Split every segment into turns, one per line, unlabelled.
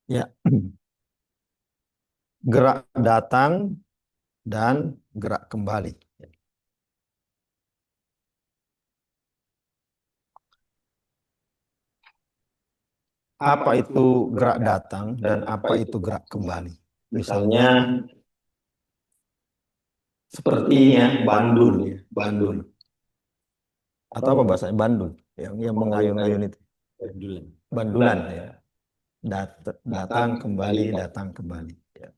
Ya, gerak datang dan gerak kembali. Apa itu gerak datang dan apa itu gerak kembali? Misalnya sepertinya bandul ya, bandul. Atau apa bahasanya bandul? Yang mengayun-ayun itu.
Bandulan.
Bandulan ya. Datang kembali, datang kembali. Ya.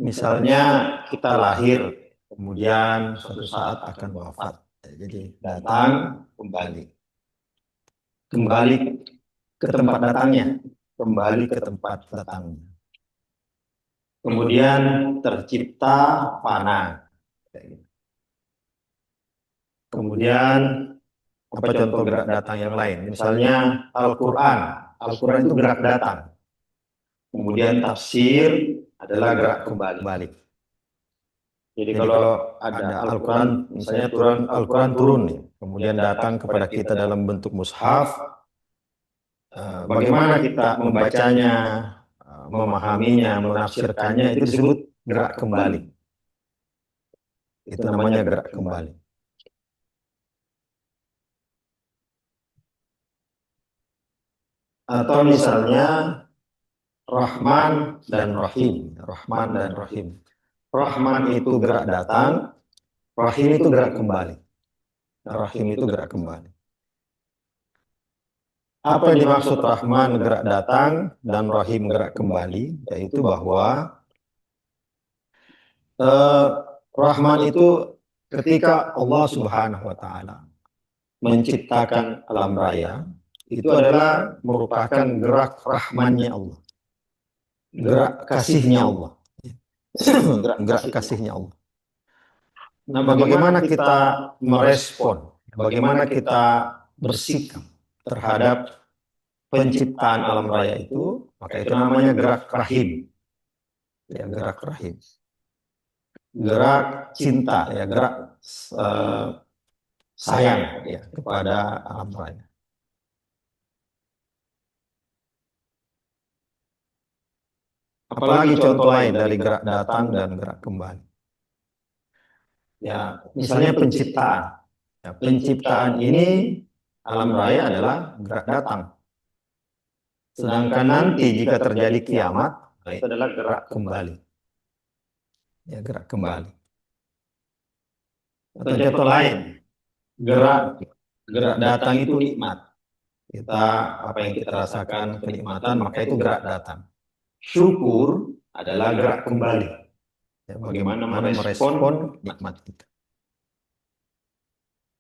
Misalnya kita lahir, kemudian suatu saat akan wafat. Ya, jadi datang kembali. Kembali ke tempat datangnya, kembali ke tempat datangnya. Kemudian tercipta fana. Kemudian apa contoh gerak datang yang lain? Misalnya Al-Quran. Al-Quran itu gerak datang. Kemudian tafsir adalah gerak kembali. Jadi kalau ada Al-Quran, misalnya Al-Quran turun nih, kemudian datang kepada kita dalam bentuk mushaf, bagaimana kita membacanya, memahaminya, menafsirkannya, itu disebut gerak kembali. Itu namanya gerak kembali. Atau misalnya Rahman dan Rahim. Rahman dan Rahim. Rahman itu gerak datang, Rahim itu gerak kembali. Rahim itu gerak kembali. Apa yang dimaksud Rahman gerak datang dan Rahim gerak kembali? Yaitu bahwa eh, Rahman itu ketika Allah Subhanahu wa Ta'ala menciptakan alam raya, itu adalah merupakan gerak rahmannya Allah, gerak kasihnya Allah, gerak kasihnya Allah. Nah, bagaimana kita merespon, bagaimana kita bersikap terhadap penciptaan alam raya itu, maka itu namanya gerak rahim, ya gerak rahim, gerak cinta, ya gerak eh, sayang ya kepada alam raya. Apalagi contoh lain dari gerak datang dan gerak kembali. Ya, misalnya penciptaan. Ya, penciptaan ini alam raya adalah gerak datang. Sedangkan nanti jika terjadi kiamat, nah itu adalah gerak kembali. Ya, gerak kembali. Atau contoh lain, gerak gerak datang itu nikmat. Kita apa yang kita rasakan kenikmatan, maka itu gerak datang. Syukur adalah gerak kembali. Ya, bagaimana merespon nikmat kita.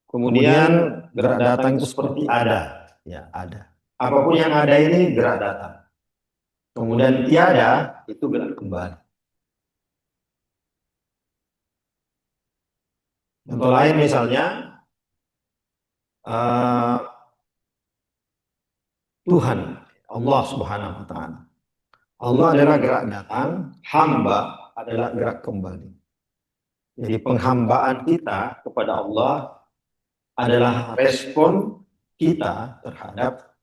Kemudian gerak datang itu seperti ada, ya ada. Apapun yang ada ini gerak datang. Kemudian tiada itu gerak kembali. Contoh lain misalnya eh, Tuhan Allah Subhanahu wa taala. Allah adalah gerak datang, hamba adalah gerak kembali. Jadi penghambaan kita kepada Allah adalah respon kita terhadap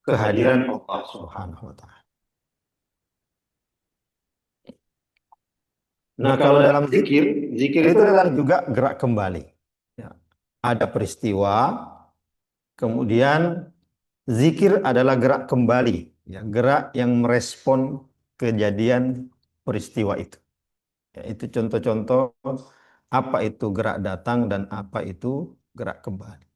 kehadiran Allah Subhanahu wa taala. Nah, kalau dalam zikir, zikir itu adalah juga gerak kembali. Ya. Ada peristiwa, kemudian zikir adalah gerak kembali, ya, gerak yang merespon kejadian peristiwa itu. Ya, itu contoh-contoh apa itu gerak datang dan apa itu gerak kembali.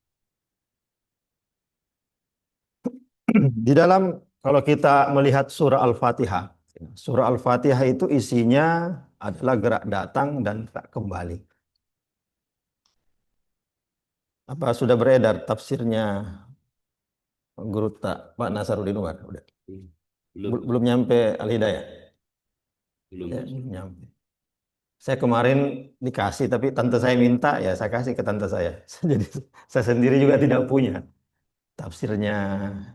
Di dalam kalau kita melihat surah Al-Fatihah, surah Al-Fatihah itu isinya adalah gerak datang dan gerak kembali. Apa sudah beredar tafsirnya Guru Pak Nasarudin Umar? Udah.
Belum,
Belum nyampe Al-Hidayah?
belum.
Ya, belum nyampe. Saya kemarin dikasih, tapi tante saya minta, ya saya kasih ke tante saya. Jadi saya sendiri juga tidak punya tafsirnya.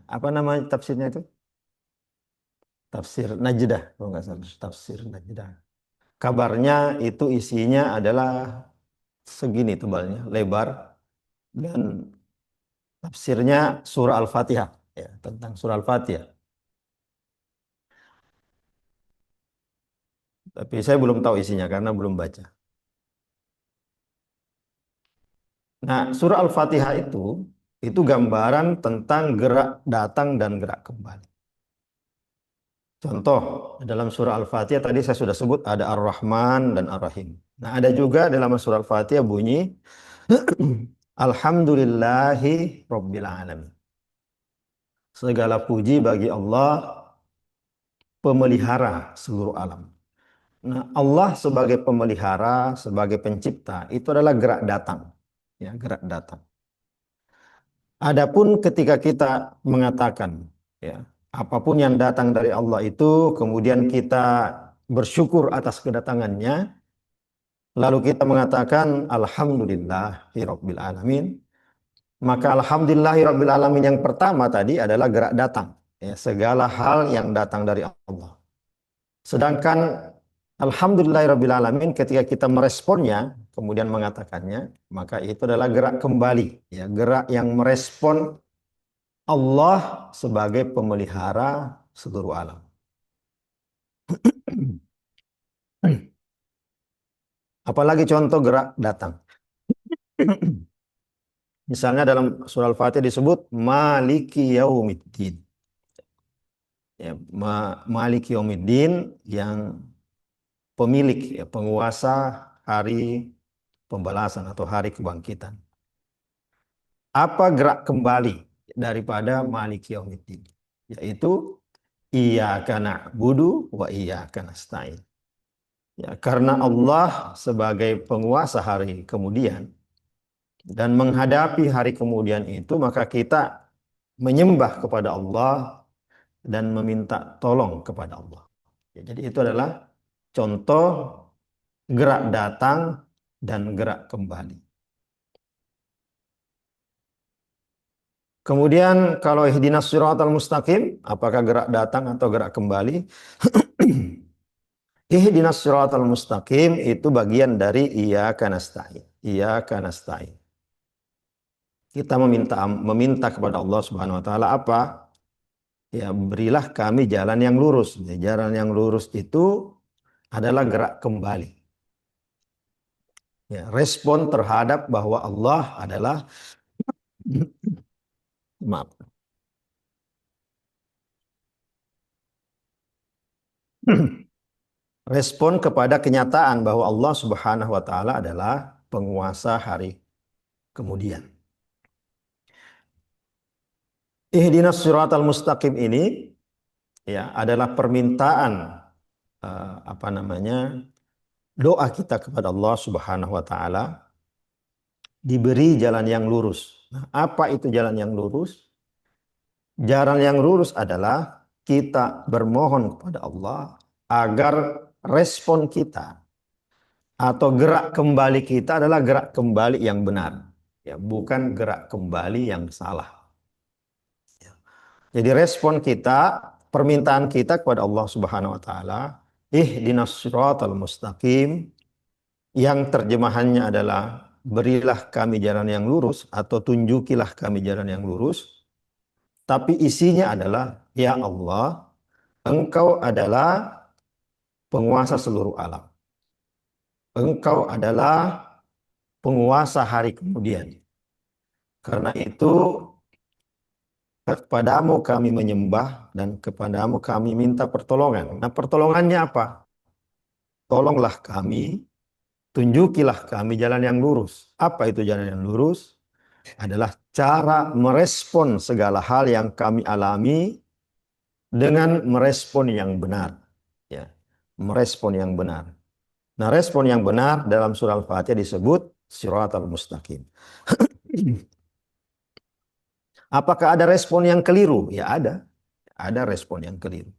Apa nama tafsirnya itu? Tafsir Najdah, kalau nggak salah. Tafsir Najdah. Kabarnya itu isinya adalah segini tebalnya, lebar, dan tafsirnya surah Al-Fatihah. Ya, tentang surah Al-Fatihah. Tapi saya belum tahu isinya karena belum baca. Nah, surah Al-Fatihah itu gambaran tentang gerak datang dan gerak kembali. Contoh, dalam surah Al-Fatihah tadi saya sudah sebut ada Ar-Rahman dan Ar-Rahim. Nah, ada juga dalam surah Al-Fatihah bunyi Alhamdulillahi Rabbil Alamin. Segala puji bagi Allah, pemelihara seluruh alam. Nah, Allah sebagai pemelihara, sebagai pencipta, itu adalah gerak datang. Ya, gerak datang. Adapun ketika kita mengatakan, ya, apapun yang datang dari Allah itu, kemudian kita bersyukur atas kedatangannya, lalu kita mengatakan Alhamdulillahirabbil alamin, maka Alhamdulillahirabbil alamin yang pertama tadi adalah gerak datang, ya, segala hal yang datang dari Allah. Sedangkan Alhamdulillahirabbil alamin ketika kita meresponnya, kemudian mengatakannya, maka itu adalah gerak kembali, ya, gerak yang merespon Allah sebagai pemelihara seluruh alam. Apalagi contoh gerak datang. Misalnya dalam surah Al-Fatihah disebut Maliki Yaumiddin. Ya, Maliki Yaumiddin yang pemilik, ya, penguasa hari pembalasan atau hari kebangkitan. Apa gerak kembali daripada Maliki Yaumiddin? Yaitu Iyyaka na'budu wa iyyaka nasta'in. Ya, karena Allah sebagai penguasa hari kemudian dan menghadapi hari kemudian itu, maka kita menyembah kepada Allah dan meminta tolong kepada Allah. Ya, jadi itu adalah contoh gerak datang dan gerak kembali. Kemudian kalau ihdinas siratal mustaqim, apakah gerak datang atau gerak kembali? Ihdinas siratal mustaqim itu bagian dari iyyaka nasta'in. Iyyaka nasta'in. Kita meminta kepada Allah Subhanahu wa taala apa? Ya, berilah kami jalan yang lurus. Ya, jalan yang lurus itu adalah gerak kembali. Ya, respon terhadap bahwa Allah adalah maaf. Respon kepada kenyataan bahwa Allah Subhanahu wa taala adalah penguasa hari kemudian. Ihdinas siratal mustaqim ini, ya, adalah permintaan apa namanya? Doa kita kepada Allah Subhanahu wa taala diberi jalan yang lurus. Nah, apa itu jalan yang lurus? Jalan yang lurus adalah kita bermohon kepada Allah agar respon kita atau gerak kembali kita adalah gerak kembali yang benar, ya, bukan gerak kembali yang salah. Jadi respon kita, permintaan kita kepada Allah Subhanahu wa taala, ihdinas siratal mustaqim, yang terjemahannya adalah berilah kami jalan yang lurus atau tunjukilah kami jalan yang lurus. Tapi isinya adalah, ya Allah, Engkau adalah penguasa seluruh alam. Engkau adalah penguasa hari kemudian. Karena itu kepadamu kami menyembah dan kepadamu kami minta pertolongan. Nah, pertolongannya apa? Tolonglah kami, tunjukilah kami jalan yang lurus. Apa itu jalan yang lurus? Adalah cara merespon segala hal yang kami alami dengan merespon yang benar. Ya, merespon yang benar. Nah, respon yang benar dalam surah Al-Fatihah disebut siratal mustaqim. Apakah ada respon yang keliru? Ya ada. Ada respon yang keliru.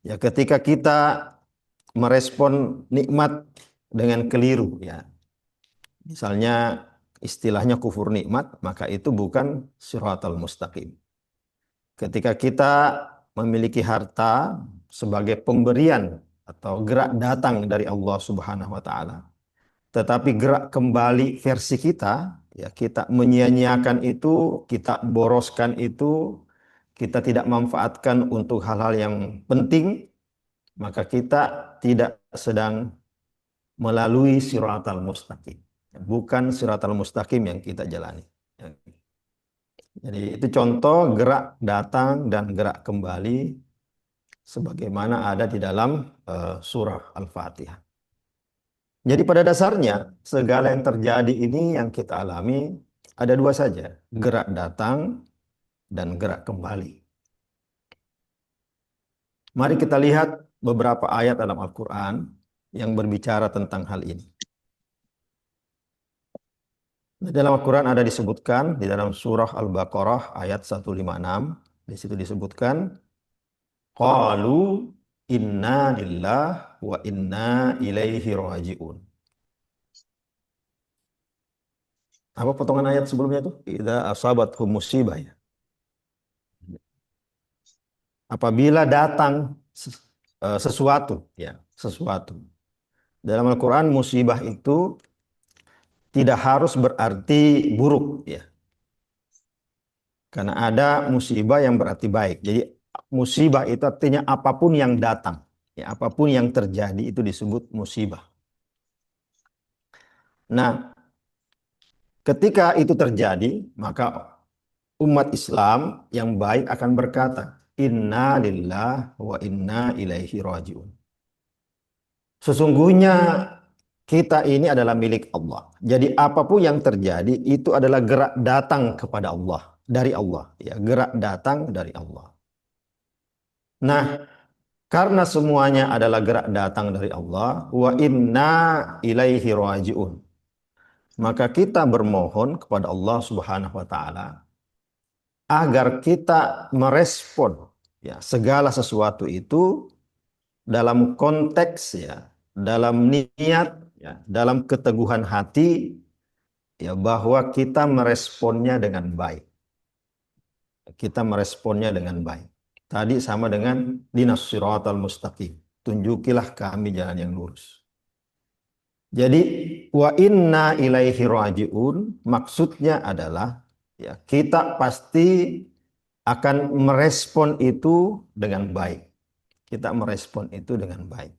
Ya, ketika kita merespon nikmat dengan keliru, ya. Misalnya istilahnya kufur nikmat, maka itu bukan siratal mustaqim. Ketika kita memiliki harta sebagai pemberian atau gerak datang dari Allah Subhanahu wa taala, tetapi gerak kembali versi kita, ya, kita menyia-nyiakan itu, kita boroskan itu, kita tidak manfaatkan untuk hal-hal yang penting, maka kita tidak sedang melalui siratal mustaqim. Bukan siratal mustaqim yang kita jalani. Jadi itu contoh gerak datang dan gerak kembali sebagaimana ada di dalam surah Al-Fatihah. Jadi pada dasarnya segala yang terjadi ini yang kita alami ada dua saja, gerak datang dan gerak kembali. Mari kita lihat beberapa ayat dalam Al-Quran yang berbicara tentang hal ini. Di dalam Al-Quran ada disebutkan di dalam surah Al-Baqarah ayat 156. Di situ disebutkan qalu inna lillah wa inna ilaihi raji'un. Apa potongan ayat sebelumnya itu? Idza asabathum musibah ya. Apabila datang sesuatu ya, sesuatu. Dalam Al-Quran musibah itu tidak harus berarti buruk ya. Karena ada musibah yang berarti baik. Jadi musibah itu artinya apapun yang datang, ya, apapun yang terjadi itu disebut musibah. Nah, ketika itu terjadi, maka umat Islam yang baik akan berkata, Inna lillah wa inna ilaihi raji'un. Sesungguhnya kita ini adalah milik Allah. Jadi apapun yang terjadi itu adalah gerak datang kepada Allah, dari Allah, ya, gerak datang dari Allah. Nah, karena semuanya adalah gerak datang dari Allah, wa inna ilaihi raji'un. Maka kita bermohon kepada Allah Subhanahu wa taala agar kita merespon ya segala sesuatu itu dalam konteks ya, dalam niat ya, dalam keteguhan hati ya bahwa kita meresponnya dengan baik. Kita meresponnya dengan baik. Tadi sama dengan dinas siratal mustaqim. Tunjukilah kami jalan yang lurus. Jadi wa inna ilaihi raji'un maksudnya adalah ya kita pasti akan merespon itu dengan baik. Kita merespon itu dengan baik.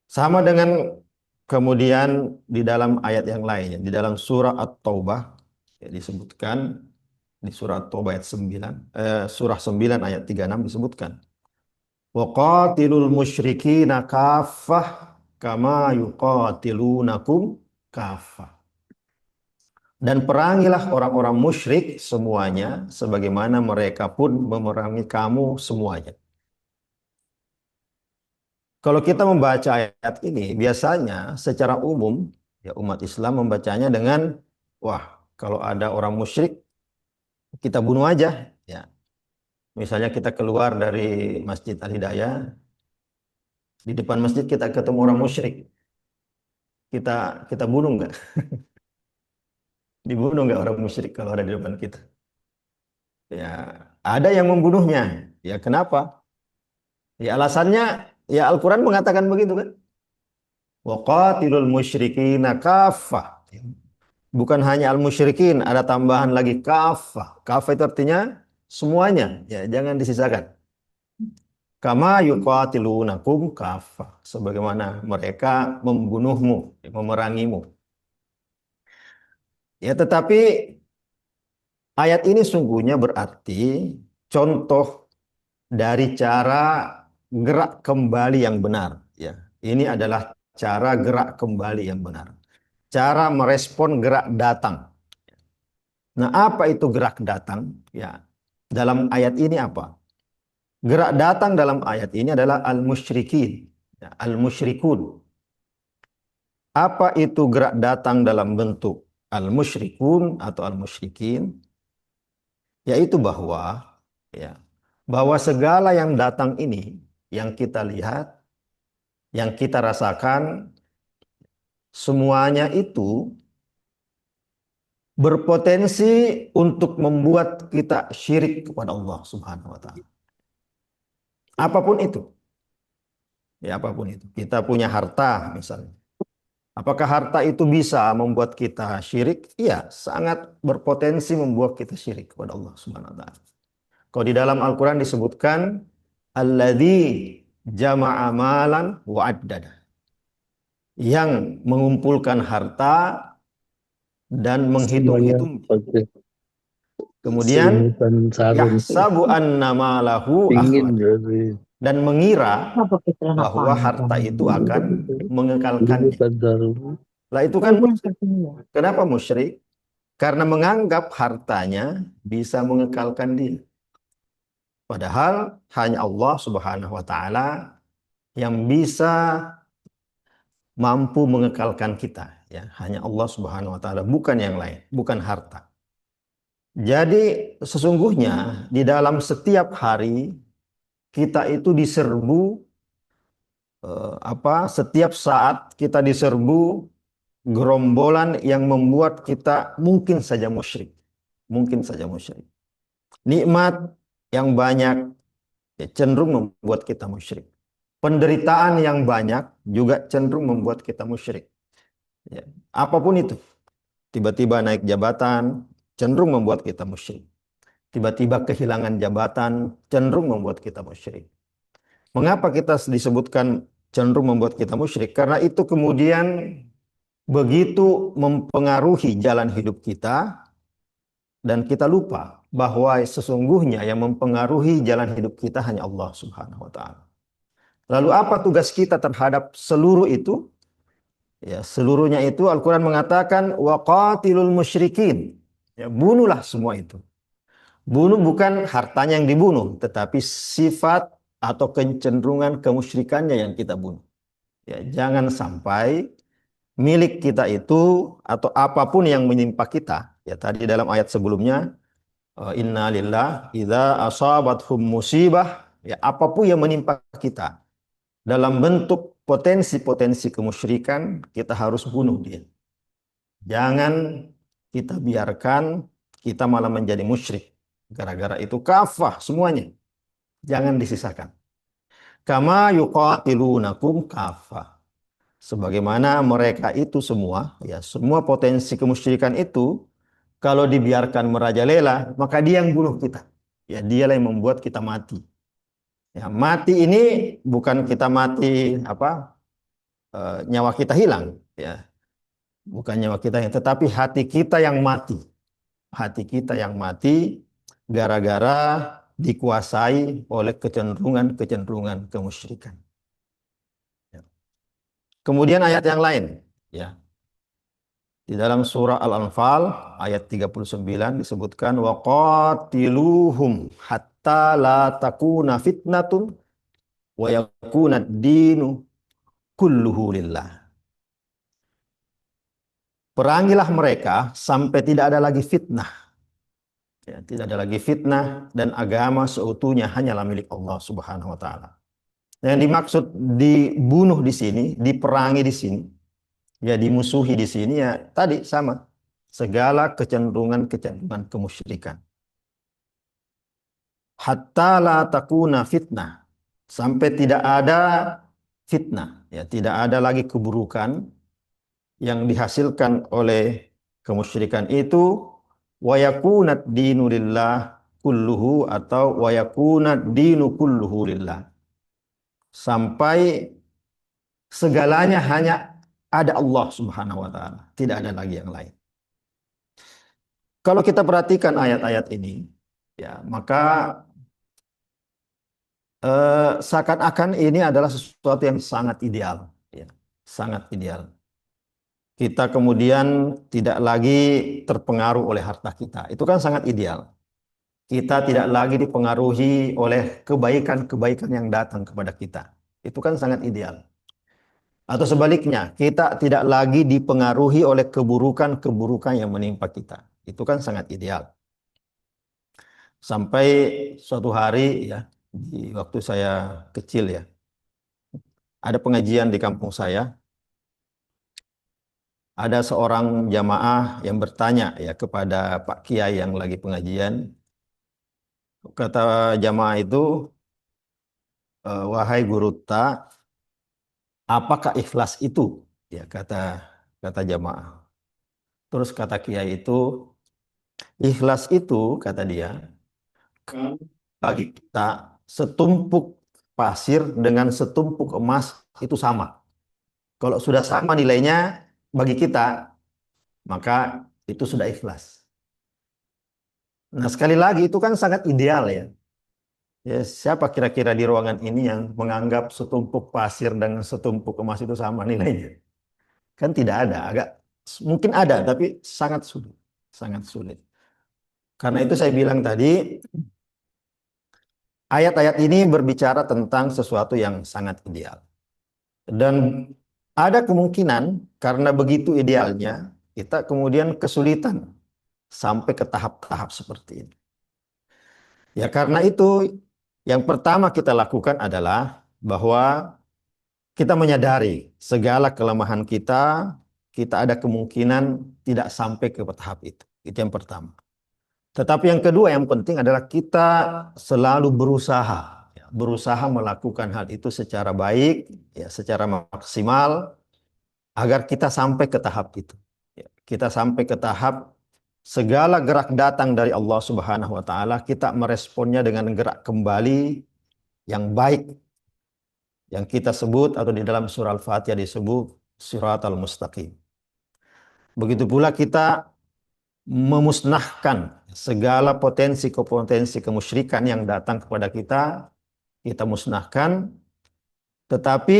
Sama dengan kemudian di dalam ayat yang lainnya, di dalam surah At-Taubah ya, disebutkan di surah At-Taubah ayat 9, surah 9 ayat 36 disebutkan waqatilul musyrikina kaffah kama yuqatilunakum kaffah. Dan perangilah orang-orang musyrik semuanya sebagaimana mereka pun memerangi kamu semuanya. Kalau kita membaca ayat ini, biasanya secara umum ya umat Islam membacanya dengan wah, kalau ada orang musyrik kita bunuh aja ya. Misalnya kita keluar dari Masjid Al-Hidayah, di depan masjid kita ketemu orang musyrik. Kita bunuh nggak? Dibunuh nggak orang musyrik kalau ada di depan kita? Ya, ada yang membunuhnya. Ya, kenapa? Ya, alasannya ya Al-Quran mengatakan begitu kan? Waqatilul musyrikina kaffah. Bukan hanya al-musyrikin, ada tambahan lagi kafah. Kafah itu artinya semuanya, ya jangan disisakan. Kama yuqatilunakum kafah. Sebagaimana mereka membunuhmu, memerangimu. Ya tetapi ayat ini sungguhnya berarti contoh dari cara gerak kembali yang benar. Ya, ini adalah cara gerak kembali yang benar. Cara merespon gerak datang. Nah, apa itu gerak datang? Ya, dalam ayat ini apa? Gerak datang dalam ayat ini adalah al-musyrikin, ya, al-musyrikun. Apa itu gerak datang dalam bentuk al-musyrikun atau al-musyrikin? Yaitu bahwa ya, bahwa segala yang datang ini yang kita lihat, yang kita rasakan semuanya itu berpotensi untuk membuat kita syirik kepada Allah Subhanahu wa taala. Apapun itu. Ya, apapun itu. Kita punya harta misalnya. Apakah harta itu bisa membuat kita syirik? Iya, sangat berpotensi membuat kita syirik kepada Allah Subhanahu wa taala. Kalau di dalam Al-Qur'an disebutkan alladzi jama'a malan wa addada, yang mengumpulkan harta dan
Semuanya
menghitung-hitung.
pakai
Kemudian
selimut dan sarung.
yahsabu anna malahu
Dingin
akhlad,
dari
dan mengira
Apa pakai celana
bahwa
panjang?
harta itu akan
selimut
mengekalkannya.
dan sarung.
Lah itu
Oh,
kan
itu yang
musyrik.
kedua.
Kenapa musyrik? Karena menganggap hartanya bisa mengekalkan dia. Padahal hanya Allah Subhanahu wa taala yang bisa mampu mengekalkan kita, ya. Hanya Allah Subhanahu wa taala, bukan yang lain, bukan harta. Jadi sesungguhnya di dalam setiap hari kita itu diserbu setiap saat kita diserbu gerombolan yang membuat kita mungkin saja musyrik. Mungkin saja musyrik. Nikmat yang banyak ya, cenderung membuat kita musyrik. Penderitaan yang banyak juga cenderung membuat kita musyrik. Ya, apapun itu. Tiba-tiba naik jabatan cenderung membuat kita musyrik. Tiba-tiba kehilangan jabatan cenderung membuat kita musyrik. Mengapa kita disebutkan cenderung membuat kita musyrik? Karena itu kemudian begitu mempengaruhi jalan hidup kita dan kita lupa bahwa sesungguhnya yang mempengaruhi jalan hidup kita hanya Allah Subhanahu wa taala. Lalu apa tugas kita terhadap seluruh itu? Ya, seluruhnya itu Al-Qur'an mengatakan waqatilul musyrikin. Ya, bunuhlah semua itu. Bunuh bukan hartanya yang dibunuh, tetapi sifat atau kecenderungan kemusyrikannya yang kita bunuh. Ya, jangan sampai milik kita itu atau apapun yang menimpa kita. Ya, tadi dalam ayat sebelumnya, inna lillah idza asabathum musibah, ya apapun yang menimpa kita dalam bentuk potensi-potensi kemusyrikan, kita harus bunuh dia. Jangan kita biarkan kita malah menjadi musyrik. Gara-gara itu kafah semuanya. Jangan disisakan. Kama yuqatilunakum kafah. Sebagaimana mereka itu semua, ya semua potensi kemusyrikan itu, kalau dibiarkan merajalela, maka dia yang bunuh kita. Ya, dialah yang membuat kita mati. Ya, mati ini bukan kita mati nyawa kita hilang, ya. Bukan nyawa kita yang, tetapi hati kita yang mati. Hati kita yang mati gara-gara dikuasai oleh kecenderungan-kecenderungan kemusyrikan. Ya. Kemudian ayat yang lain, ya. Di dalam surah Al-Anfal ayat 39 disebutkan waqatiluhum hatta la takuna fitnatun wa yakuna ad-dinu kulluhu lillah. Perangilah mereka sampai tidak ada lagi fitnah. Ya, tidak ada lagi fitnah dan agama seutuhnya hanyalah milik Allah Subhanahu wa taala. Yang dimaksud dibunuh di sini, diperangi di sini, ya dimusuhi di sini ya tadi sama. Segala kecenderungan-kecenderungan kemusyrikan. Hatta la takuna fitnah. Sampai tidak ada fitnah, ya tidak ada lagi keburukan yang dihasilkan oleh kemusyrikan itu, wa yakunad dinu lillah kulluhu atau wa yakunad dinu kulluhu lillah. Sampai segalanya hanya ada Allah Subhanahu wa taala, tidak ada lagi yang lain. Kalau kita perhatikan ayat-ayat ini, ya, maka seakan-akan ini adalah sesuatu yang sangat ideal, ya, sangat ideal. Kita kemudian tidak lagi terpengaruh oleh harta kita. Itu kan sangat ideal. Kita tidak lagi dipengaruhi oleh kebaikan-kebaikan yang datang kepada kita. Itu kan sangat ideal. Atau sebaliknya, kita tidak lagi dipengaruhi oleh keburukan-keburukan yang menimpa kita. Itu kan sangat ideal. Sampai suatu hari ya, di waktu saya kecil ya, ada pengajian di kampung saya. Ada seorang jamaah yang bertanya ya kepada Pak Kiai yang lagi pengajian. Kata jamaah itu, wahai guru ta, apakah ikhlas itu? Ya kata kata jamaah. Terus kata Kiai itu, ikhlas itu kata dia, bagi kita setumpuk pasir dengan setumpuk emas itu sama. Kalau sudah sama nilainya bagi kita, maka itu sudah ikhlas. Nah, sekali lagi itu kan sangat ideal ya. Ya, siapa kira-kira di ruangan ini yang menganggap setumpuk pasir dengan setumpuk emas itu sama nilainya? Kan tidak ada, agak mungkin ada tapi sangat sulit, sangat sulit. Karena itu saya bilang tadi, ayat-ayat ini berbicara tentang sesuatu yang sangat ideal. Dan ada kemungkinan karena begitu idealnya, kita kemudian kesulitan sampai ke tahap-tahap seperti ini. Ya karena itu, yang pertama kita lakukan adalah bahwa kita menyadari segala kelemahan kita, kita ada kemungkinan tidak sampai ke tahap itu. Itu yang pertama. Tetapi yang kedua yang penting adalah kita selalu berusaha, ya, berusaha melakukan hal itu secara baik, ya, secara maksimal, agar kita sampai ke tahap itu. Ya, kita sampai ke tahap segala gerak datang dari Allah Subhanahu wa taala, kita meresponnya dengan gerak kembali yang baik, yang kita sebut atau di dalam surah Al-Fatihah disebut Siratal Mustaqim. Begitu pula kita memusnahkan segala potensi kemusyrikan yang datang kepada kita musnahkan, tetapi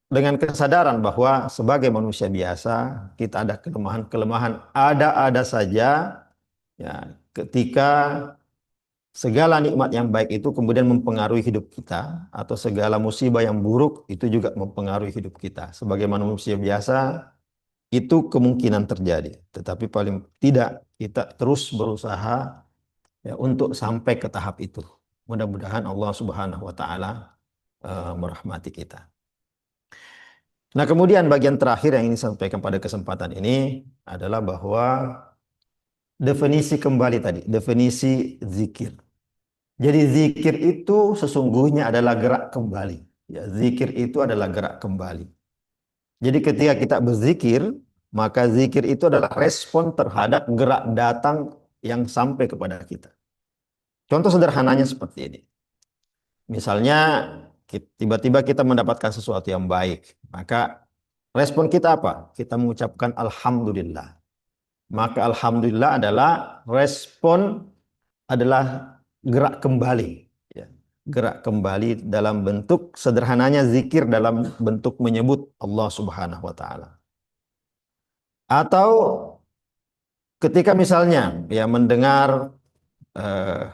dengan kesadaran bahwa sebagai manusia biasa, kita ada kelemahan-kelemahan, ada saja, ya, ketika segala nikmat yang baik itu kemudian mempengaruhi hidup kita, atau segala musibah yang buruk itu juga mempengaruhi hidup kita. Sebagai manusia biasa, itu kemungkinan terjadi. Tetapi paling tidak kita terus berusaha, ya, untuk sampai ke tahap itu. Mudah-mudahan Allah Subhanahu wa taala merahmati kita. Nah, kemudian bagian terakhir yang ingin saya sampaikan pada kesempatan ini adalah bahwa definisi kembali tadi, definisi zikir. Jadi zikir itu sesungguhnya adalah gerak kembali. Ya, zikir itu adalah gerak kembali. Jadi ketika kita berzikir, maka zikir itu adalah respon terhadap gerak datang yang sampai kepada kita. Contoh sederhananya seperti ini. Misalnya tiba-tiba kita mendapatkan sesuatu yang baik, maka respon kita apa? Kita mengucapkan alhamdulillah. Maka alhamdulillah adalah respon, adalah gerak kembali. Ya. Gerak kembali dalam bentuk sederhananya zikir dalam bentuk menyebut Allah Subhanahu wa taala. Atau ketika misalnya ya mendengar eh,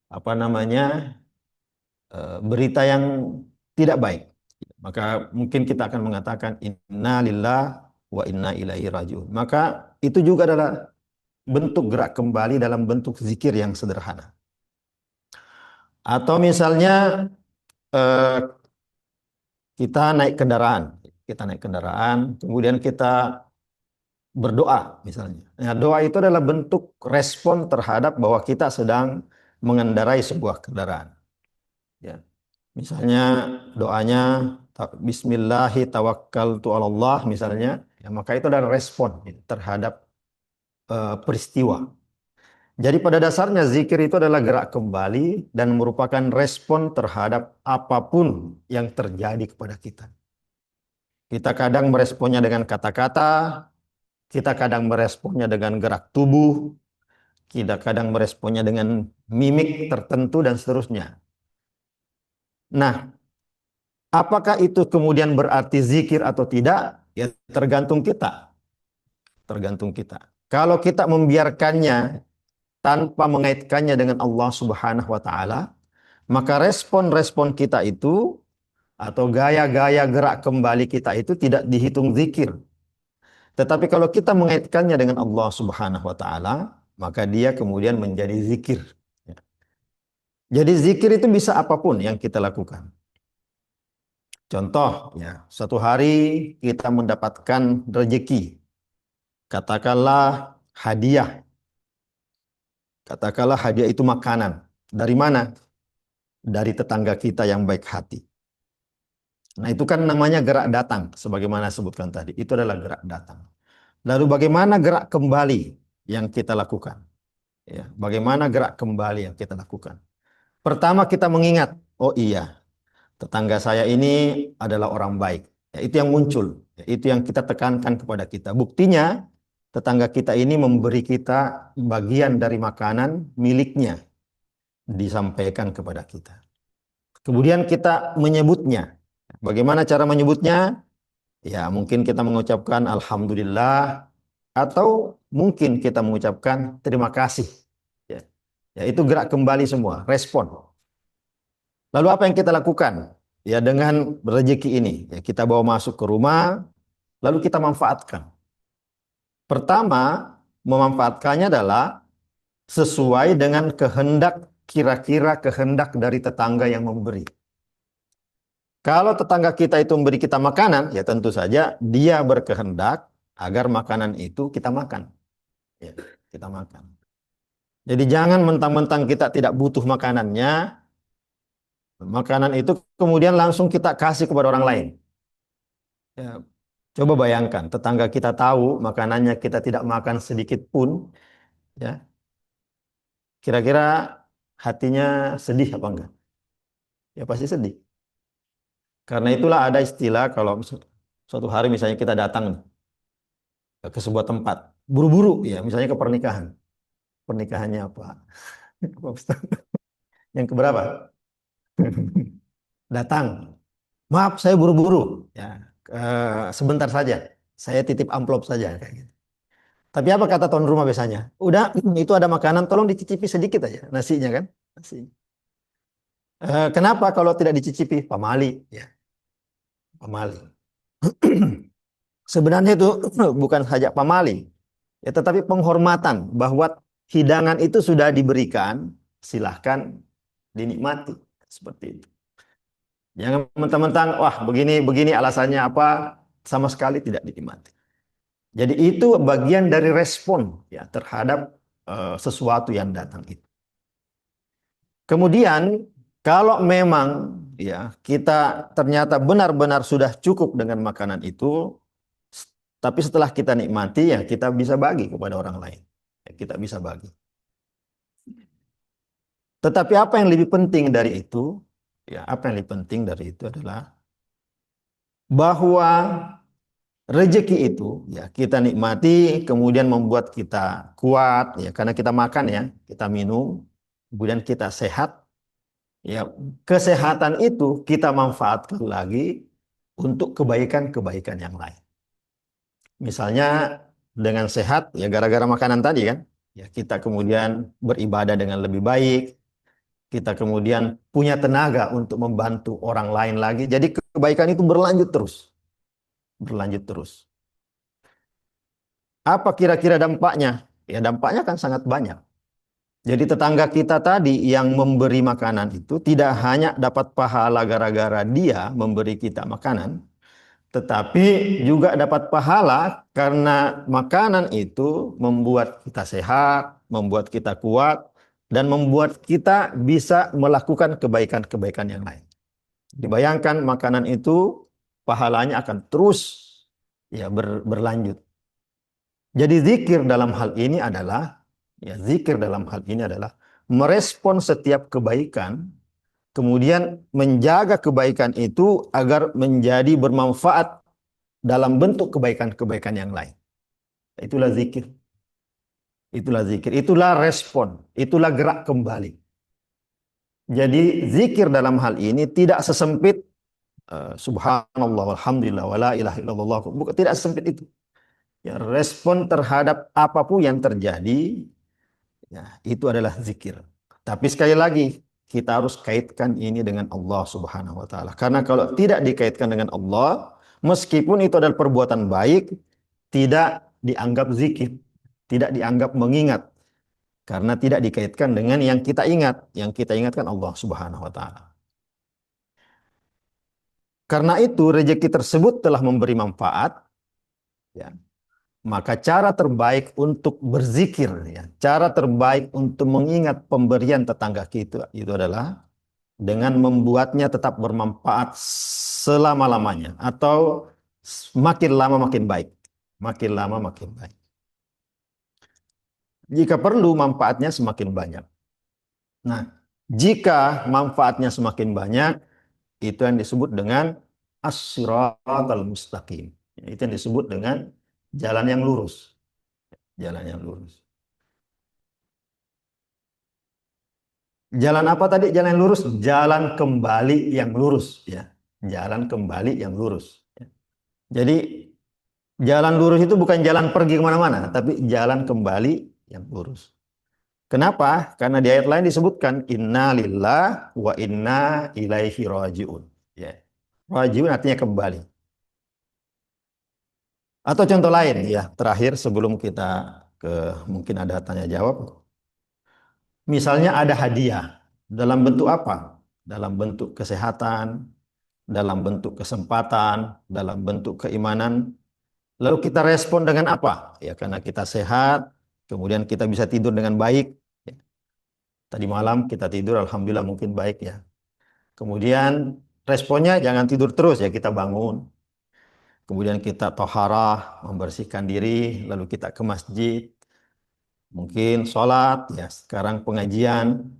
apa namanya berita yang tidak baik, maka mungkin kita akan mengatakan inna lillah wa inna ilaihi rajiun. Maka itu juga adalah bentuk gerak kembali dalam bentuk zikir yang sederhana. Atau misalnya eh, kita naik kendaraan, kemudian kita berdoa misalnya. Nah, doa itu adalah bentuk respon terhadap bahwa kita sedang mengendarai sebuah kendaraan. Ya. Misalnya doanya Bismillahi tawakkaltu 'alallah misalnya, ya, maka itu adalah respon, ya, terhadap peristiwa. Jadi pada dasarnya zikir itu adalah gerak kembali dan merupakan respon terhadap apapun yang terjadi kepada kita. Kita kadang meresponnya dengan kata-kata, kita kadang meresponnya dengan gerak tubuh, kita kadang meresponnya dengan mimik tertentu dan seterusnya. Nah, apakah itu kemudian berarti zikir atau tidak? Ya tergantung kita. Tergantung kita. Kalau kita membiarkannya tanpa mengaitkannya dengan Allah Subhanahu wa taala, maka respon-respon kita itu atau gaya-gaya gerak kembali kita itu tidak dihitung zikir. Tetapi kalau kita mengaitkannya dengan Allah Subhanahu wa taala, maka dia kemudian menjadi zikir. Jadi zikir itu bisa apapun yang kita lakukan. Contoh, ya, suatu hari kita mendapatkan rezeki. Katakanlah hadiah. Katakanlah hadiah itu makanan. Dari mana? Dari tetangga kita yang baik hati. Nah, itu kan namanya gerak datang, sebagaimana sebutkan tadi. Itu adalah gerak datang. Lalu bagaimana gerak kembali yang kita lakukan? Ya, bagaimana gerak kembali yang kita lakukan? Pertama kita mengingat, oh iya, tetangga saya ini adalah orang baik. Ya, itu yang muncul. Ya, itu yang kita tekankan kepada kita. Buktinya, tetangga kita ini memberi kita bagian dari makanan miliknya, disampaikan kepada kita. Kemudian kita menyebutnya. Bagaimana cara menyebutnya? Ya, mungkin kita mengucapkan alhamdulillah atau mungkin kita mengucapkan terima kasih. Ya, ya itu gerak kembali semua, respon. Lalu apa yang kita lakukan? Ya dengan rezeki ini, ya kita bawa masuk ke rumah, lalu kita manfaatkan. Pertama, memanfaatkannya adalah sesuai dengan kehendak, kira-kira kehendak dari tetangga yang memberi. Kalau tetangga kita itu memberi kita makanan, ya tentu saja dia berkehendak agar makanan itu kita makan. Ya, kita makan. Jadi jangan mentang-mentang kita tidak butuh makanannya, makanan itu kemudian langsung kita kasih kepada orang lain. Ya, coba bayangkan, tetangga kita tahu makanannya kita tidak makan sedikit pun, ya, kira-kira hatinya sedih apa enggak? Ya pasti sedih. Karena itulah ada istilah kalau suatu hari misalnya kita datang ke sebuah tempat, buru-buru, ya, misalnya ke pernikahan. Pernikahannya apa? Apa, Ustaz? Yang keberapa? Datang. Maaf, saya buru-buru. Ya, sebentar saja. Saya titip amplop saja kayak gitu. Tapi apa kata tuan rumah biasanya? Udah, itu ada makanan, tolong dicicipi sedikit aja nasinya kan? Nasi. Kenapa kalau tidak dicicipi? Pamali, ya, pamali. Sebenarnya itu bukan saja pamali, ya, tetapi penghormatan bahwa hidangan itu sudah diberikan, silahkan dinikmati seperti itu. Jangan mentang-mentang, wah begini begini alasannya apa, sama sekali tidak dinikmati. Jadi itu bagian dari respon, ya, terhadap sesuatu yang datang itu. Kemudian kalau memang, ya, kita ternyata benar-benar sudah cukup dengan makanan itu, tapi setelah kita nikmati, ya kita bisa bagi kepada orang lain. Ya, kita bisa bagi. Tetapi apa yang lebih penting dari itu? Ya, apa yang lebih penting dari itu adalah bahwa rezeki itu, ya kita nikmati, kemudian membuat kita kuat, ya karena kita makan, ya, kita minum, kemudian kita sehat. Ya, kesehatan itu kita manfaatkan lagi untuk kebaikan-kebaikan yang lain. Misalnya dengan sehat, ya gara-gara makanan tadi kan, ya kita kemudian beribadah dengan lebih baik, kita kemudian punya tenaga untuk membantu orang lain lagi. Jadi kebaikan itu berlanjut terus, berlanjut terus. Apa kira-kira dampaknya? Ya dampaknya kan sangat banyak. Jadi tetangga kita tadi yang memberi makanan itu tidak hanya dapat pahala gara-gara dia memberi kita makanan, tetapi juga dapat pahala karena makanan itu membuat kita sehat, membuat kita kuat, dan membuat kita bisa melakukan kebaikan-kebaikan yang lain. Dibayangkan makanan itu pahalanya akan terus, ya, berlanjut. Jadi zikir dalam hal ini adalah, ya, zikir dalam hal ini adalah merespon setiap kebaikan, kemudian menjaga kebaikan itu agar menjadi bermanfaat dalam bentuk kebaikan-kebaikan yang lain. Itulah zikir. Itulah zikir. Itulah respon. Itulah gerak kembali. Jadi zikir dalam hal ini tidak sesempit subhanallah walhamdulillah wala ilaha illallah. Bukan, tidak sesempit itu. Ya, respon terhadap apapun yang terjadi, ya, itu adalah zikir. Tapi sekali lagi, kita harus kaitkan ini dengan Allah Subhanahu wa taala. Karena kalau tidak dikaitkan dengan Allah, meskipun itu adalah perbuatan baik, tidak dianggap zikir, tidak dianggap mengingat. Karena tidak dikaitkan dengan yang kita ingat. Yang kita ingatkan Allah Subhanahu wa taala. Karena itu rezeki tersebut telah memberi manfaat, ya. Maka cara terbaik untuk berzikir, ya, cara terbaik untuk mengingat pemberian tetangga kita itu adalah dengan membuatnya tetap bermanfaat selama-lamanya atau makin lama makin baik. Makin lama makin baik. Jika perlu manfaatnya semakin banyak. Nah, jika manfaatnya semakin banyak, Itu yang disebut dengan as-siratal mustaqim. Itu yang disebut dengan jalan yang lurus. Jalan yang lurus. Jalan apa tadi? Jalan yang lurus? Jalan kembali yang lurus, ya. Jalan kembali yang lurus. Ya. Jadi jalan lurus itu bukan jalan pergi kemana-mana, tapi jalan kembali yang lurus. Kenapa? Karena di ayat lain disebutkan inna lillah wa inna ilaihi rajiun. Ya. Rajiun artinya kembali. Atau contoh lain ya, terakhir sebelum kita ke mungkin ada tanya jawab. Misalnya ada hadiah dalam bentuk apa? Dalam bentuk kesehatan, dalam bentuk kesempatan, dalam bentuk keimanan. Lalu kita respon dengan apa? Ya karena kita sehat, kemudian kita bisa tidur dengan baik. Ya. Tadi malam kita tidur, alhamdulillah mungkin baik ya. Kemudian responnya jangan tidur terus ya, kita bangun. Kemudian kita toharah, membersihkan diri, lalu kita ke masjid, mungkin sholat, ya sekarang pengajian,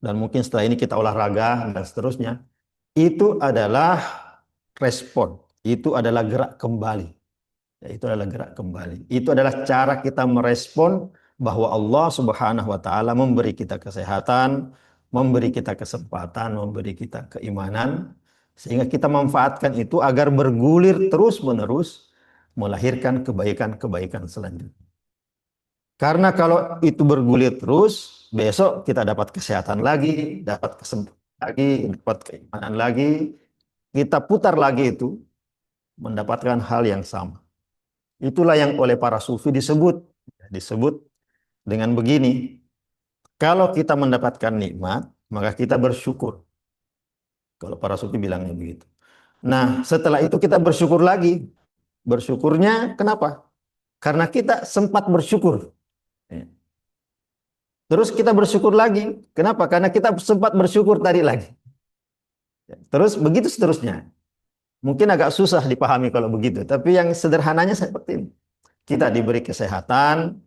dan mungkin setelah ini kita olahraga, dan seterusnya. Itu adalah respon, itu adalah gerak kembali. Ya, itu adalah gerak kembali. Itu adalah cara kita merespon bahwa Allah Subhanahu wa Ta'ala memberi kita kesehatan, memberi kita kesempatan, memberi kita keimanan, sehingga kita manfaatkan itu agar bergulir terus-menerus, melahirkan kebaikan-kebaikan selanjutnya. Karena kalau itu bergulir terus, besok kita dapat kesehatan lagi, dapat kesempatan lagi, dapat keimanan lagi, kita putar lagi itu, mendapatkan hal yang sama. Itulah yang oleh para sufi disebut dengan begini. Kalau kita mendapatkan nikmat, maka kita bersyukur. Kalau para sufi bilangnya begitu. Nah, setelah itu kita bersyukur lagi. Bersyukurnya kenapa? Karena kita sempat bersyukur. Ya. Terus kita bersyukur lagi. Kenapa? Karena kita sempat bersyukur tadi lagi. Ya. Terus begitu seterusnya. Mungkin agak susah dipahami kalau begitu. Tapi yang sederhananya seperti ini. Kita diberi kesehatan,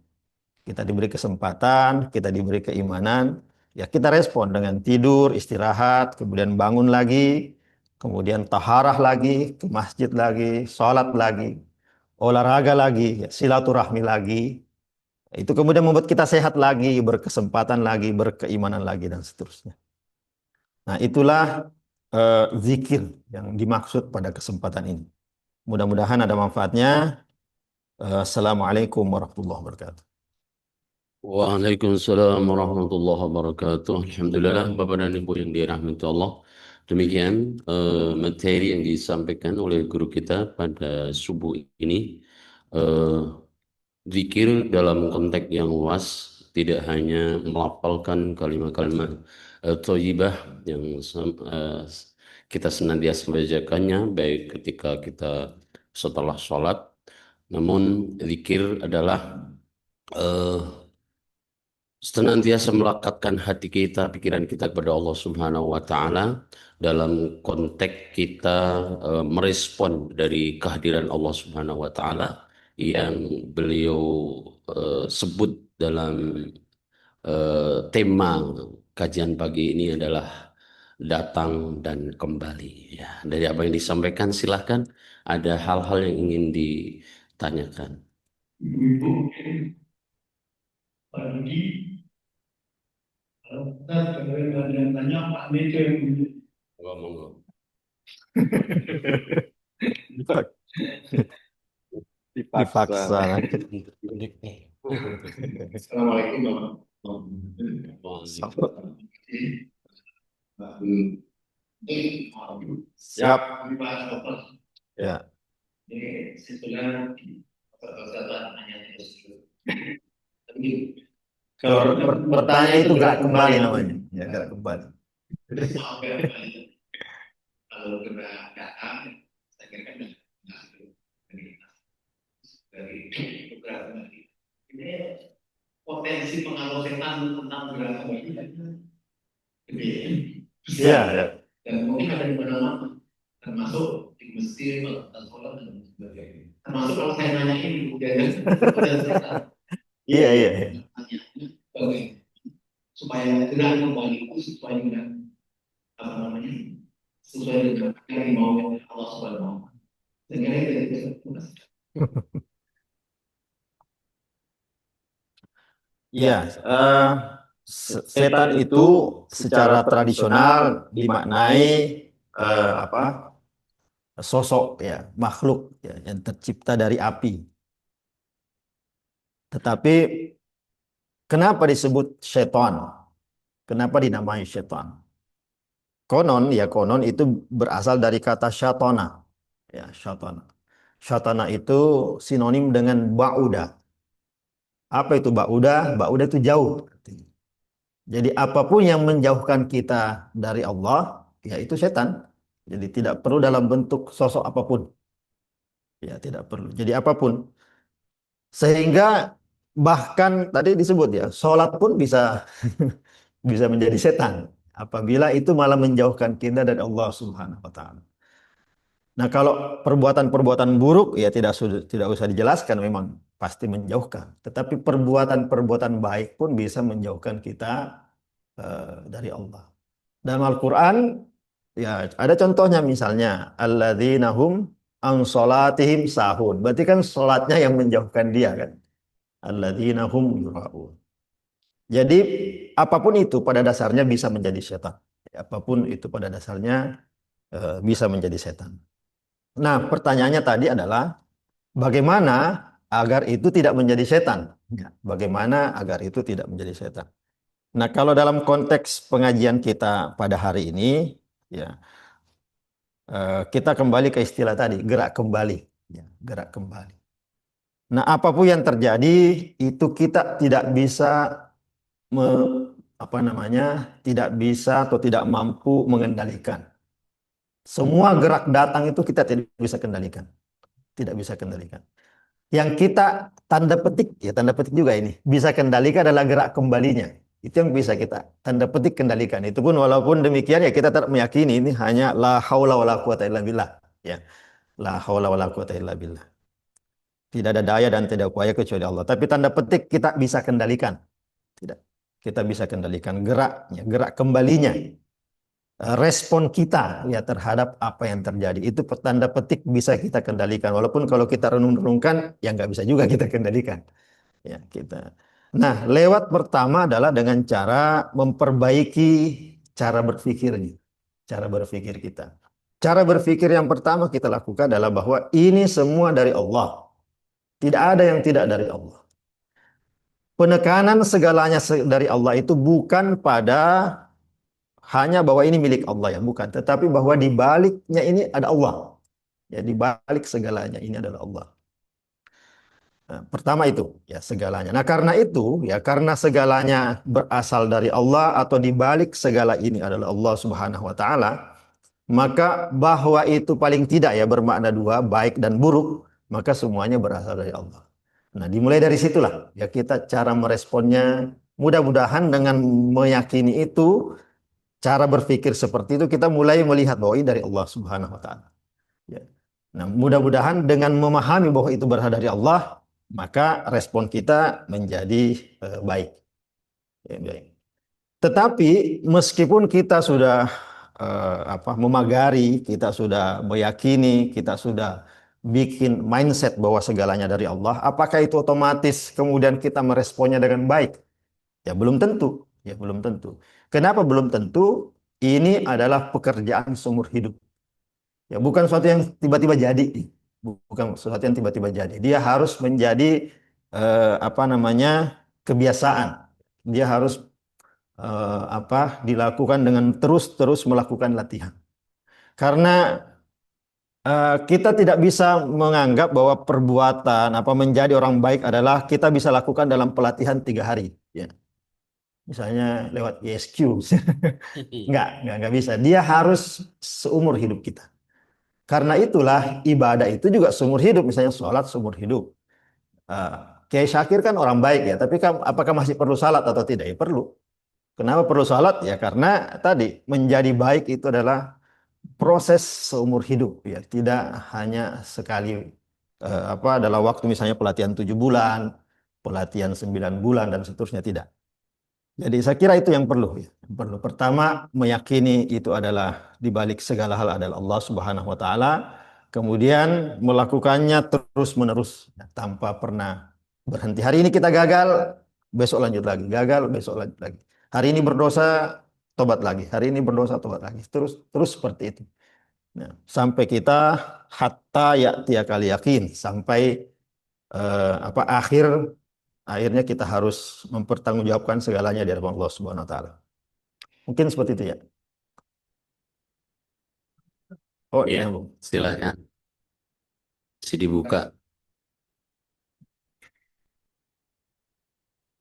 kita diberi kesempatan, kita diberi keimanan, ya kita respon dengan tidur, istirahat, kemudian bangun lagi, kemudian taharah lagi, ke masjid lagi, sholat lagi, olahraga lagi, ya, silaturahmi lagi. Itu kemudian membuat kita sehat lagi, berkesempatan lagi, berkeimanan lagi, dan seterusnya. Nah, itulah zikir yang dimaksud pada kesempatan ini. Mudah-mudahan ada manfaatnya. Assalamualaikum warahmatullahi wabarakatuh.
Waalaikumsalam warahmatullahi wabarakatuh. Alhamdulillah, Bapak dan Ibu yang dirahmati Allah. Demikian materi yang disampaikan oleh guru kita pada subuh ini. Eh, Zikir dalam konteks yang luas, tidak hanya melafalkan kalimat-kalimat thayyibah yang kita senantiasa membacakannya, baik ketika kita setelah sholat, namun zikir adalah eh, senantiasa melekatkan hati kita, pikiran kita kepada Allah Subhanahu wa Ta'ala dalam konteks kita merespon dari kehadiran Allah Subhanahu wa Ta'ala yang beliau sebut dalam tema kajian pagi ini adalah datang dan kembali. Ya, dari apa yang disampaikan silahkan ada hal-hal yang ingin ditanyakan.
Ibu-ibu, Pak Rudi, ntar kalau ada yang tanya Pak Mega yang dulu.
Monggo.
Dipaksa.
Assalamualaikum
Siap. Ya.
Ini sebetulnya
Kalau bertanya itu gerak kembali namanya. Ya, gerak kembali.
Kalau gerak datang, saya kira kan dari gerak kembali. Ini potensi pengaruh setan tentang gerak kembali gede.
Iya, ya.
Dan mungkin ada di mana-mana, termasuk di masjid atau sekolah dan sebagainya. Termasuk kalau saya nanya ini kemudian
Iya, iya.
Supaya gerak kembali itu supaya apa namanya sesuai
Ya, setan itu secara tradisional dimaknai apa? Sosok ya, makhluk ya, yang tercipta dari api. Tetapi kenapa disebut syaitan? Kenapa dinamai syaitan? Konon itu berasal dari kata syatona. Ya, syatona. Syatona itu sinonim dengan ba'uda. Apa itu ba'uda? Ba'uda itu jauh. Jadi apapun yang menjauhkan kita dari Allah, ya itu setan. Jadi tidak perlu dalam bentuk sosok apapun. Ya, tidak perlu. Jadi apapun. Sehingga bahkan tadi disebut ya, sholat pun bisa bisa menjadi setan. Apabila itu malah menjauhkan kita dari Allah Subhanahu wa taala. Nah, kalau perbuatan-perbuatan buruk ya tidak usah dijelaskan, memang pasti menjauhkan. Tetapi perbuatan-perbuatan baik pun bisa menjauhkan kita dari Allah. Dalam Al-Qur'an ya ada contohnya, misalnya alladzina hum an sholatihim sahun. Berarti kan sholatnya yang menjauhkan dia kan. Alladzina hum yura'un. Jadi apapun itu pada dasarnya bisa menjadi setan. Apapun itu pada dasarnya bisa menjadi setan. Nah, pertanyaannya tadi adalah bagaimana agar itu tidak menjadi setan? Ya, bagaimana agar itu tidak menjadi setan? Nah, kalau dalam konteks pengajian kita pada hari ini, ya kita kembali ke istilah tadi, gerak kembali, ya, gerak kembali. Nah, apapun yang terjadi itu kita tidak bisa tidak bisa atau tidak mampu mengendalikan. Semua gerak datang itu kita tidak bisa kendalikan, tidak bisa kendalikan. Yang kita tanda petik juga ini, bisa kendalikan adalah gerak kembalinya. Itu yang bisa kita tanda petik kendalikan. Itu pun walaupun demikian ya kita tetap meyakini ini hanya la haula wala quwata illa billah. Ya, la haula wala quwata illa billah. Tidak ada daya dan tidak upaya kecuali Allah. Tapi tanda petik kita bisa kendalikan. Tidak. Kita bisa kendalikan geraknya, gerak kembalinya. Respon kita ya terhadap apa yang terjadi itu tanda petik bisa kita kendalikan, walaupun kalau kita renung-renungkan ya nggak bisa juga kita kendalikan ya kita. Nah, lewat pertama adalah dengan cara memperbaiki cara berpikirnya, cara berpikir kita. Cara berpikir yang pertama kita lakukan adalah bahwa ini semua dari Allah, tidak ada yang tidak dari Allah. Penekanan segalanya dari Allah itu bukan pada hanya bahwa ini milik Allah ya, bukan. Tetapi bahwa di baliknya ini ada Allah. Ya, di balik segalanya ini adalah Allah. Nah, pertama itu ya segalanya. Nah, karena itu ya karena segalanya berasal dari Allah atau di balik segala ini adalah Allah Subhanahu wa taala, maka bahwa itu paling tidak ya bermakna dua, baik dan buruk, maka semuanya berasal dari Allah. Nah, dimulai dari situlah ya kita cara meresponnya. Mudah-mudahan dengan meyakini itu, cara berpikir seperti itu kita mulai melihat bahwa ini dari Allah Subhanahu wa taala. Ya. Nah, mudah-mudahan dengan memahami bahwa itu berasal dari Allah, maka respon kita menjadi baik. Ya, baik. Tetapi meskipun kita sudah memagari, kita sudah meyakini, kita sudah bikin mindset bahwa segalanya dari Allah, apakah itu otomatis kemudian kita meresponnya dengan baik? Ya belum tentu, ya belum tentu. Kenapa belum tentu? Ini adalah pekerjaan seumur hidup. Ya bukan sesuatu yang tiba-tiba jadi, bukan sesuatu yang tiba-tiba jadi. Dia harus menjadi kebiasaan. Dia harus dilakukan dengan terus-terus melakukan latihan. Karena kita tidak bisa menganggap bahwa perbuatan menjadi orang baik adalah kita bisa lakukan dalam pelatihan 3 hari. Ya. Misalnya lewat ISQ. Nggak bisa. Dia harus seumur hidup kita. Karena itulah ibadah itu juga seumur hidup. Misalnya sholat seumur hidup. Kiai Syakir kan orang baik ya, tapi apakah masih perlu salat atau tidak? Ya perlu. Kenapa perlu salat? Ya karena tadi menjadi baik itu adalah proses seumur hidup ya, tidak hanya sekali dalam waktu misalnya pelatihan 7 bulan, pelatihan 9 bulan dan seterusnya, tidak. Jadi saya kira itu yang perlu ya. Yang perlu. Pertama, meyakini itu adalah di balik segala hal adalah Allah Subhanahu wa taala. kemudian melakukannya terus-menerus tanpa pernah berhenti. Hari ini kita gagal, besok lanjut lagi. Gagal, besok lanjut lagi. Hari ini berdosa, tobat lagi. Hari ini berdosa, tobat lagi. Terus terus seperti itu. Nah, sampai kita hatta ya'tiya kal yakin, sampai akhirnya kita harus mempertanggungjawabkan segalanya di hadapan Allah Subhanahu wa taala. Mungkin seperti itu ya. Oh,
Ya,
nyambung.
silakan. Masih dibuka.